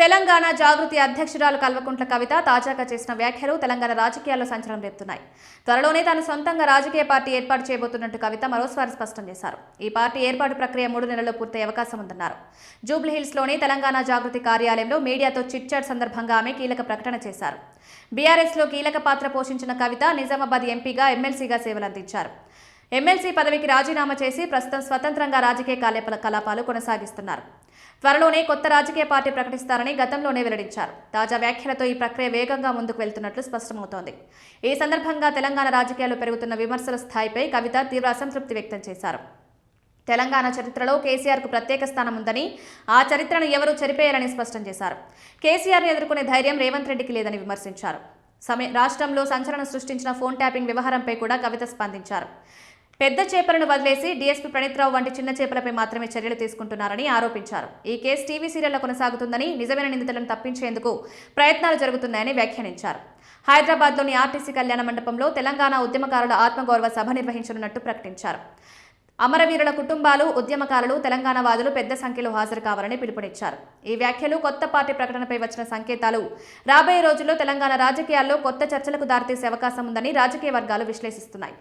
తెలంగాణ జాగృతి అధ్యక్షురాలు కల్వకుంట్ల కవిత తాజాగా చేసిన వ్యాఖ్యలు తెలంగాణ రాజకీయాల్లో సంచలనం రేపుతున్నాయి. త్వరలోనే తాను సొంతంగా రాజకీయ పార్టీ ఏర్పాటు చేయబోతున్నట్టు కవిత మరోసారి స్పష్టం చేశారు. ఈ పార్టీ ఏర్పాటు ప్రక్రియ 3 నెలల్లో పూర్తయ్యే అవకాశం ఉందన్నారు. జూబ్లీహిల్స్లోని తెలంగాణ జాగృతి కార్యాలయంలో మీడియాతో చిట్ చాట్ సందర్భంగా ఆమె కీలక ప్రకటన చేశారు. బీఆర్ఎస్లో కీలక పాత్ర పోషించిన కవిత నిజామాబాద్ ఎంపీగా ఎమ్మెల్సీగా సేవలందించారు. ఎమ్మెల్సీ పదవికి రాజీనామా చేసి ప్రస్తుతం స్వతంత్రంగా రాజకీయ కార్యకలాపాలు కొనసాగిస్తున్నారు. త్వరలోనే కొత్త రాజకీయ పార్టీ ప్రకటిస్తారని గతంలోనే వెల్లడించారు. తాజా వ్యాఖ్యలతో ఈ ప్రక్రియ వేగంగా ముందుకు వెళ్తున్నట్లు స్పష్టమవుతోంది. ఈ సందర్భంగా తెలంగాణ రాజకీయాల్లో పెరుగుతున్న విమర్శల స్థాయిపై కవిత తీవ్ర అసంతృప్తి వ్యక్తం చేశారు. తెలంగాణ చరిత్రలో కేసీఆర్కు ప్రత్యేక స్థానం ఉందని, ఆ చరిత్రను ఎవరూ చెరిపేయాలని స్పష్టం చేశారు. కేసీఆర్ను ఎదుర్కొనే ధైర్యం రేవంత్ రెడ్డికి లేదని విమర్శించారు. రాష్ట్రంలో సంచలనం సృష్టించిన ఫోన్ ట్యాపింగ్ వ్యవహారంపై కూడా కవిత స్పందించారు. పెద్ద చేపలను వదిలేసి డీఎస్పీ ప్రణీత్రావు వంటి చిన్న చేపలపై మాత్రమే చర్యలు తీసుకుంటున్నారని ఆరోపించారు. ఈ కేసు టీవీ సీరియల్లో కొనసాగుతుందని, నిజమైన నిందితులను తప్పించేందుకు ప్రయత్నాలు జరుగుతున్నాయని వ్యాఖ్యానించారు. హైదరాబాద్లోని ఆర్టీసీ కళ్యాణ మండపంలో తెలంగాణ ఉద్యమకారుల ఆత్మగౌరవ సభ నిర్వహించనున్నట్టు ప్రకటించారు. అమరవీరుల కుటుంబాలు, ఉద్యమకారులు, తెలంగాణ వాదులు పెద్ద సంఖ్యలో హాజరు కావాలని పిలుపునిచ్చారు. ఈ వ్యాఖ్యలు కొత్త పార్టీ ప్రకటనపై వచ్చిన సంకేతాలు రాబోయే రోజుల్లో తెలంగాణ రాజకీయాల్లో కొత్త చర్చలకు దారితీసే అవకాశం ఉందని రాజకీయ వర్గాలు విశ్లేషిస్తున్నాయి.